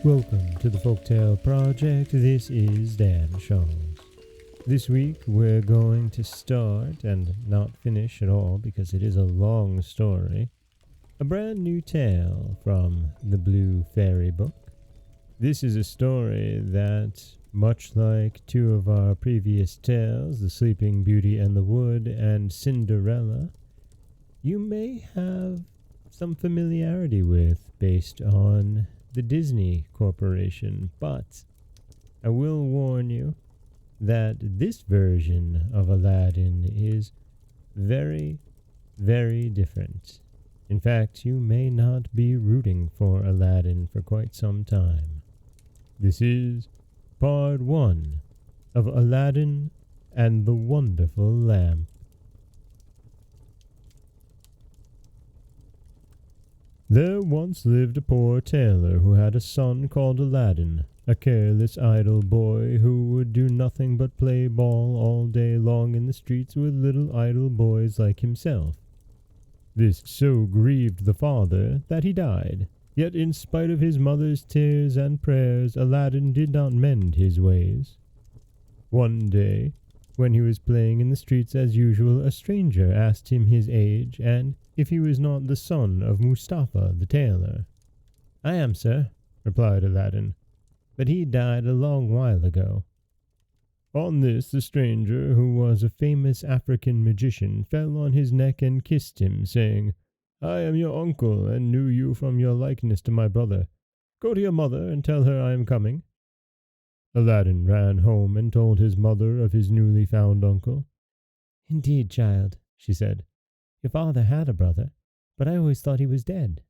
Welcome to the Folktale Project. This is Dan Scholz. This week we're going to start, and not finish at all because it is a long story, a brand new tale from the Blue Fairy Book. This is a story that, much like two of our previous tales, The Sleeping Beauty and the Wood and Cinderella, you may have some familiarity with based on the Disney Corporation, but I will warn you that this version of Aladdin is very, very different. In fact, you may not be rooting for Aladdin for quite some time. This is part 1 of Aladdin and the Wonderful Lamp. There once lived a poor tailor who had a son called Aladdin, a careless, idle boy who would do nothing but play ball all day long in the streets with little idle boys like himself. This so grieved the father that he died. Yet in spite of his mother's tears and prayers, Aladdin did not mend his ways. One day, when he was playing in the streets as usual, a stranger asked him his age, and if he was not the son of Mustafa the tailor. "I am, sir," replied Aladdin, "but he died a long while ago." On this the stranger, who was a famous African magician, fell on his neck and kissed him, saying, "I am your uncle, and knew you from your likeness to my brother. Go to your mother and tell her I am coming." Aladdin ran home and told his mother of his newly found uncle. "Indeed, child," she said, "your father had a brother, but I always thought he was dead."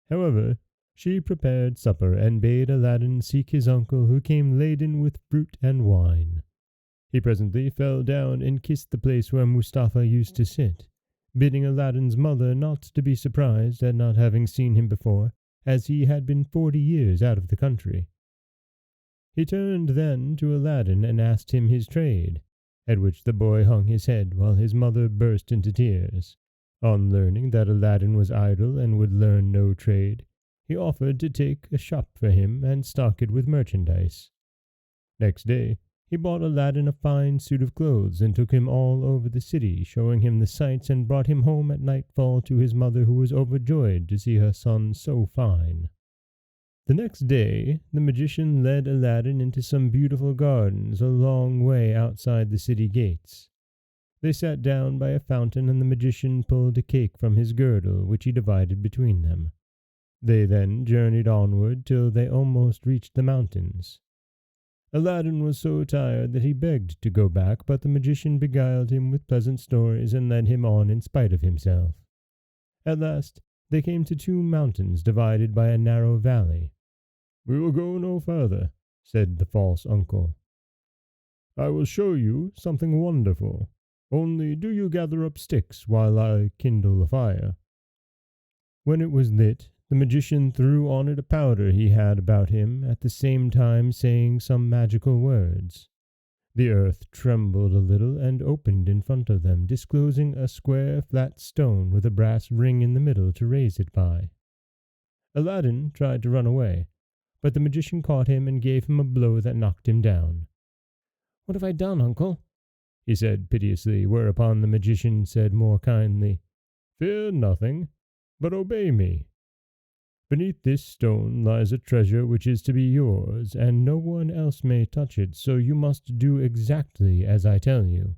However, she prepared supper and bade Aladdin seek his uncle, who came laden with fruit and wine. He presently fell down and kissed the place where Mustafa used to sit, bidding Aladdin's mother not to be surprised at not having seen him before, as he had been 40 years out of the country. He turned then to Aladdin and asked him his trade, at which the boy hung his head while his mother burst into tears. On learning that Aladdin was idle and would learn no trade, he offered to take a shop for him and stock it with merchandise. Next day, he bought Aladdin a fine suit of clothes and took him all over the city, showing him the sights, and brought him home at nightfall to his mother, who was overjoyed to see her son so fine. The next day, the magician led Aladdin into some beautiful gardens a long way outside the city gates. They sat down by a fountain, and the magician pulled a cake from his girdle, which he divided between them. They then journeyed onward till they almost reached the mountains. Aladdin was so tired that he begged to go back, but the magician beguiled him with pleasant stories and led him on in spite of himself. At last they came to 2 mountains divided by a narrow valley. "We will go no further," said the false uncle. "I will show you something wonderful. Only do you gather up sticks while I kindle a fire." When it was lit, the magician threw on it a powder he had about him, at the same time saying some magical words. The earth trembled a little and opened in front of them, disclosing a square flat stone with a brass ring in the middle to raise it by. Aladdin tried to run away, but the magician caught him and gave him a blow that knocked him down. "What have I done, uncle?" he said piteously, whereupon the magician said more kindly, "Fear nothing, but obey me. Beneath this stone lies a treasure which is to be yours, and no one else may touch it, so you must do exactly as I tell you."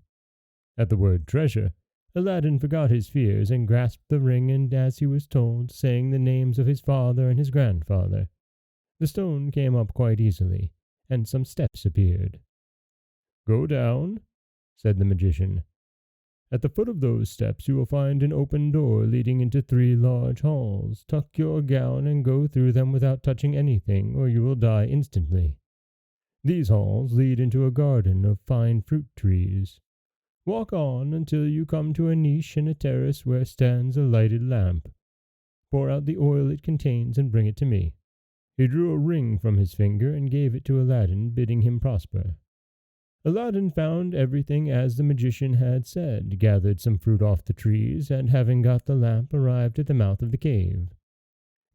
At the word treasure, Aladdin forgot his fears and grasped the ring, and as he was told, saying the names of his father and his grandfather. The stone came up quite easily, and some steps appeared. "Go down," said the magician. "At the foot of those steps you will find an open door leading into 3 large halls. Tuck your gown and go through them without touching anything, or you will die instantly. These halls lead into a garden of fine fruit trees. Walk on until you come to a niche in a terrace where stands a lighted lamp. Pour out the oil it contains and bring it to me." He drew a ring from his finger and gave it to Aladdin, bidding him prosper. Aladdin found everything as the magician had said, gathered some fruit off the trees, and having got the lamp, arrived at the mouth of the cave.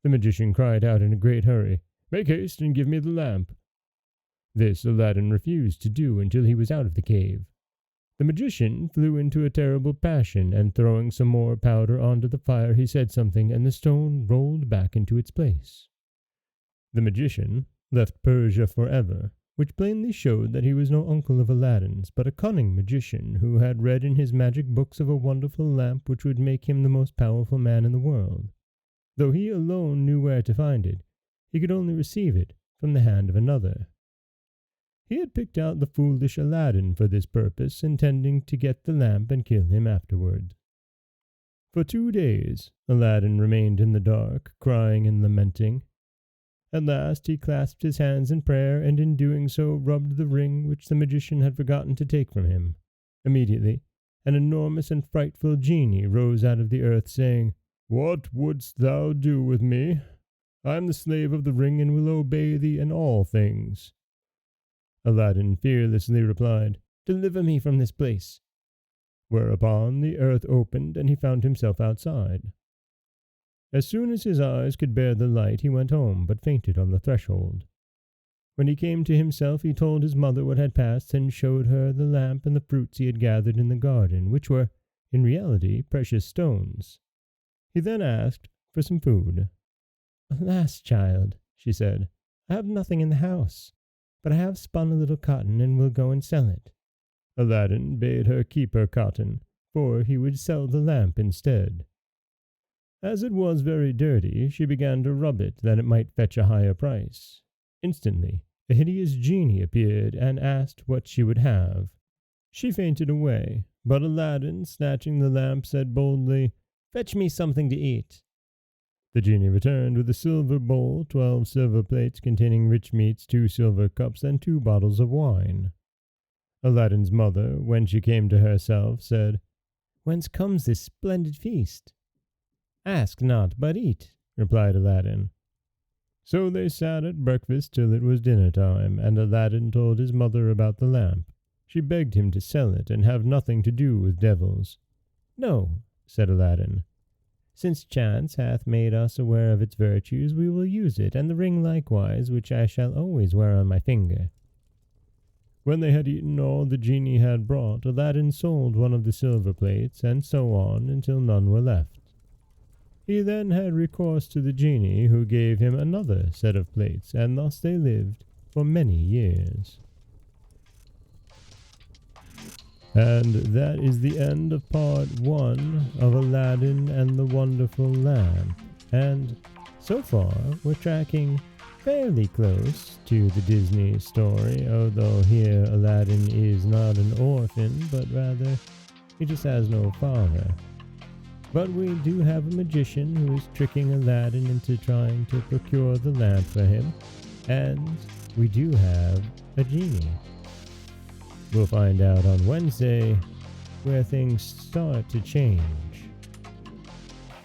The magician cried out in a great hurry, Make haste and give me the lamp." This Aladdin refused to do until he was out of the cave. The magician flew into a terrible passion, and throwing some more powder onto the fire, he said something, and the stone rolled back into its place. The magician left Persia forever, which plainly showed that he was no uncle of Aladdin's, but a cunning magician who had read in his magic books of a wonderful lamp which would make him the most powerful man in the world. Though he alone knew where to find it, he could only receive it from the hand of another. He had picked out the foolish Aladdin for this purpose, intending to get the lamp and kill him afterward. For 2 days Aladdin remained in the dark, crying and lamenting. At last he clasped his hands in prayer, and in doing so rubbed the ring which the magician had forgotten to take from him. Immediately an enormous and frightful genie rose out of the earth, saying, "What wouldst thou do with me? I am the slave of the ring, and will obey thee in all things." Aladdin fearlessly replied, "Deliver me from this place." Whereupon the earth opened, and he found himself outside. As soon as his eyes could bear the light, he went home, but fainted on the threshold. When he came to himself, he told his mother what had passed, and showed her the lamp and the fruits he had gathered in the garden, which were, in reality, precious stones. He then asked for some food. "Alas, child," she said, "I have nothing in the house, but I have spun a little cotton, and will go and sell it." Aladdin bade her keep her cotton, for he would sell the lamp instead. As it was very dirty, she began to rub it, that it might fetch a higher price. Instantly a hideous genie appeared, and asked what she would have. She fainted away, but Aladdin, snatching the lamp, said boldly, "Fetch me something to eat." The genie returned with a silver bowl, 12 silver plates containing rich meats, 2 silver cups, and 2 bottles of wine. Aladdin's mother, when she came to herself, said, "Whence comes this splendid feast?" "Ask not, but eat," replied Aladdin. So they sat at breakfast till it was dinner time, and Aladdin told his mother about the lamp. She begged him to sell it, and have nothing to do with devils. "No," said Aladdin. "Since chance hath made us aware of its virtues, we will use it, and the ring likewise, which I shall always wear on my finger." When they had eaten all the genie had brought, Aladdin sold one of the silver plates, and so on until none were left. He then had recourse to the genie, who gave him another set of plates, and thus they lived for many years. And that is the end of part 1 of Aladdin and the Wonderful Lamp. And so far, we're tracking fairly close to the Disney story, although here Aladdin is not an orphan, but rather he just has no father. But we do have a magician who is tricking Aladdin into trying to procure the lamp for him, and we do have a genie. We'll find out on Wednesday where things start to change.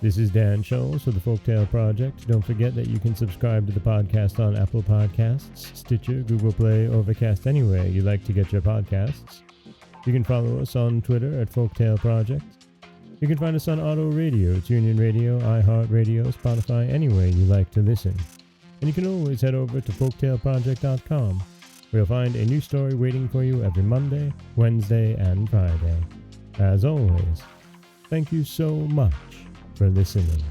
This is Dan Scholz for the Folktale Project. Don't forget that you can subscribe to the podcast on Apple Podcasts, Stitcher, Google Play, Overcast, anywhere you like to get your podcasts. You can follow us on Twitter at Folktale Project. You can find us on Auto Radio, TuneIn Radio, iHeartRadio, Spotify, anywhere you like to listen. And you can always head over to folktaleproject.com, where you'll find a new story waiting for you every Monday, Wednesday, and Friday. As always, thank you so much for listening.